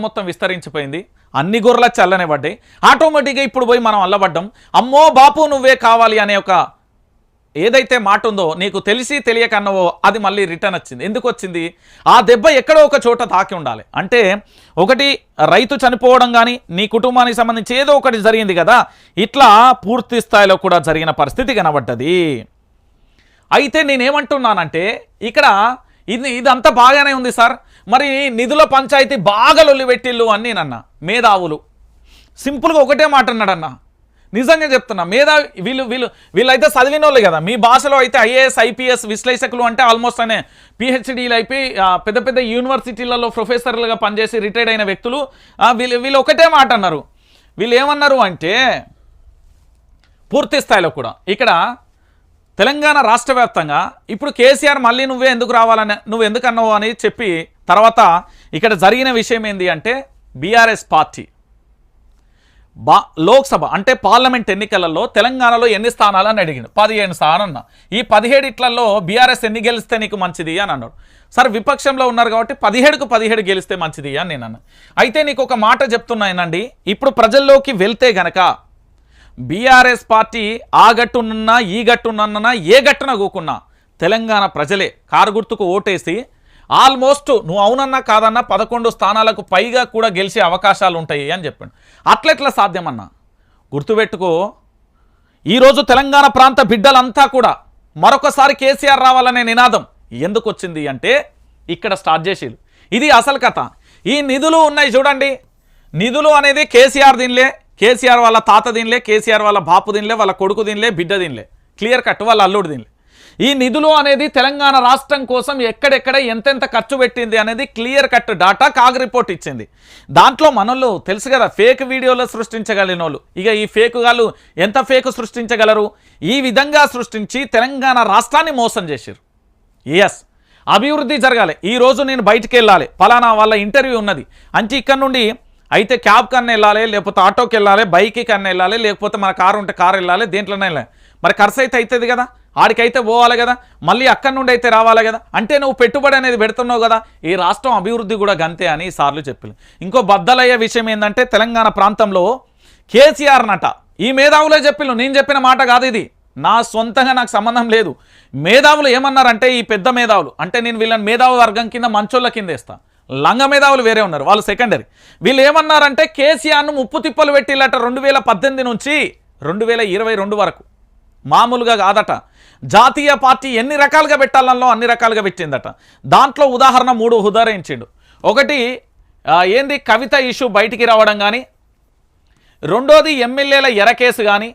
మొత్తం విస్తరించిపోయింది. అన్ని గొర్రెల చల్లనే పడ్డాయి. ఆటోమేటిక్గా ఇప్పుడు పోయి మనం అల్లబడ్డం. అమ్మో బాపు నువ్వే కావాలి అనే ఒక ఏదైతే మాట ఉందో నీకు తెలిసి తెలియక అన్నవో అది మళ్ళీ రిటర్న్ వచ్చింది. ఎందుకు వచ్చింది? ఆ దెబ్బ ఎక్కడో ఒక చోట తాకి ఉండాలి. అంటే ఒకటి రైతు చనిపోవడం కానీ నీ కుటుంబానికి సంబంధించి ఏదో ఒకటి జరిగింది కదా, ఇట్లా పూర్తి స్థాయిలో కూడా జరిగిన పరిస్థితి కనబడ్డది. అయితే నేనేమంటున్నానంటే ఇక్కడ ఇదంతా బాగానే ఉంది సార్, మరి నిధుల పంచాయతీ బాగా లొల్లిపెట్టిళ్ళు అని నేనన్నా. మేధావులు సింపుల్గా ఒకటే మాట అన్నాడన్నా, నిజంగా చెప్తున్నా. వీళ్ళైతే చదివిన వాళ్ళు కదా, మీ భాషలో అయితే ఐఏఎస్ ఐపీఎస్ విశ్లేషకులు అంటే ఆల్మోస్ట్ అనే పిహెచ్డీలు అయిపోయి పెద్ద పెద్ద యూనివర్సిటీలలో ప్రొఫెసర్లుగా పనిచేసి రిటైర్డ్ అయిన వ్యక్తులు వీళ్ళు ఒకటే మాట అన్నారు. వీళ్ళు ఏమన్నారు అంటే పూర్తి స్థాయిలో కూడా ఇక్కడ తెలంగాణ రాష్ట్ర వ్యాప్తంగా ఇప్పుడు కేసీఆర్ మళ్ళీ నువ్వే ఎందుకు రావాలని నువ్వు ఎందుకు అన్నావు అని చెప్పి తర్వాత ఇక్కడ జరిగిన విషయం ఏంది అంటే బీఆర్ఎస్ పార్టీ లోక్సభ అంటే పార్లమెంట్ ఎన్నికలలో తెలంగాణలో ఎన్ని స్థానాలు అని అడిగింది. 17 స్థానాలన్నా. ఈ 17 బీఆర్ఎస్ ఎన్ని గెలిస్తే నీకు మంచిది అని అన్నాడు. సార్ విపక్షంలో ఉన్నారు కాబట్టి 17కు 17 గెలిస్తే మంచిది అని నేను అన్నా. అయితే నీకు ఒక మాట చెప్తున్నానండి, ఇప్పుడు ప్రజల్లోకి వెళ్తే గనక బీఆర్ఎస్ పార్టీ ఆ గట్టునున్నా ఈ గట్టునన్నా ఏ గట్టున కూకున్నా తెలంగాణ ప్రజలే కారు గుర్తుకు ఓటేసి ఆల్మోస్ట్ నువ్వు అవునన్నా కాదన్నా 11 స్థానాలకు పైగా కూడా గెలిచే అవకాశాలు ఉంటాయి అని చెప్పాడు. అట్లెట్లా సాధ్యమన్నా? గుర్తుపెట్టుకో, ఈరోజు తెలంగాణ ప్రాంత బిడ్డలంతా కూడా మరొకసారి కేసీఆర్ రావాలనే నినాదం ఎందుకు వచ్చింది అంటే ఇక్కడ స్టార్ట్ చేసేది. ఇది అసలు కథ. ఈ నిధులు ఉన్నాయి చూడండి, నిధులు అనేది కేసీఆర్ దీనిలే, కేసీఆర్ వాళ్ళ తాత దీనిలే, కేసీఆర్ వాళ్ళ బాపు దీనిలే, వాళ్ళ కొడుకు దీనిలే, బిడ్డ దీనిలే, క్లియర్ కట్ వాళ్ళ అల్లుడు దీనిలే. ఈ నిధులు అనేది తెలంగాణ రాష్ట్రం కోసం ఎక్కడెక్కడ ఎంతెంత ఖర్చు పెట్టింది అనేది clear cut data CAG report ఇచ్చింది. దాంట్లో మనోళ్ళు తెలుసు కదా ఫేక్ వీడియోలు సృష్టించగలిగిన వాళ్ళు, ఇక ఈ ఫేక్ గాళ్ళు ఎంత ఫేక్ సృష్టించగలరు? ఈ విధంగా సృష్టించి తెలంగాణ రాష్ట్రాన్ని మోసం చేశారు. ఎస్, అభివృద్ధి జరగాలి, ఈరోజు నేను బయటికి వెళ్ళాలి, ఫలానా వాళ్ళ ఇంటర్వ్యూ ఉన్నది అంటే ఇక్కడ నుండి అయితే క్యాబ్ కన్నా వెళ్ళాలి, లేకపోతే ఆటోకి వెళ్ళాలి, బైక్కి కన్నా వెళ్ళాలి, లేకపోతే మన కారు ఉంటే కారు వెళ్ళాలి, దేంట్లోనే వెళ్ళాలి. మరి ఖర్చు అయితే అవుతుంది కదా, ఆడికైతే పోవాలి కదా, మళ్ళీ అక్కడి నుండి అయితే రావాలి కదా, అంటే నువ్వు పెట్టుబడి అనేది పెడుతున్నావు కదా. ఈ రాష్ట్రం అభివృద్ధి కూడా గంతే అని సార్లు చెప్పారు. ఇంకో బద్దలయ్యే విషయం ఏంటంటే తెలంగాణ ప్రాంతంలో కేసీఆర్ నట ఈ మేధావులే చెప్పిళ్ళు, నేను చెప్పిన మాట కాదు ఇది, నా సొంతంగా నాకు సంబంధం లేదు. మేధావులు ఏమన్నారంటే ఈ పెద్ద మేధావులు అంటే నేను వీళ్ళని మేధావు వర్గం కింద మంచోళ్ళ కింద వేస్తా, లంగ మేధావులు వేరే ఉన్నారు, వాళ్ళు సెకండరీ. వీళ్ళు ఏమన్నారంటే కేసీఆర్ను ముప్పు తిప్పలు పెట్టిల్లట 2018 నుంచి 2022 వరకు, మామూలుగా కాదట. జాతీయ పార్టీ ఎన్ని రకాలుగా పెట్టాలనో అన్ని రకాలుగా పెట్టిందట. దాంట్లో ఉదాహరణ 3 ఉదాహరించిండు. ఒకటి ఏంది కవిత ఇష్యూ బయటికి రావడం కానీ, రెండోది ఎమ్మెల్యేల ఎర కేసు కానీ,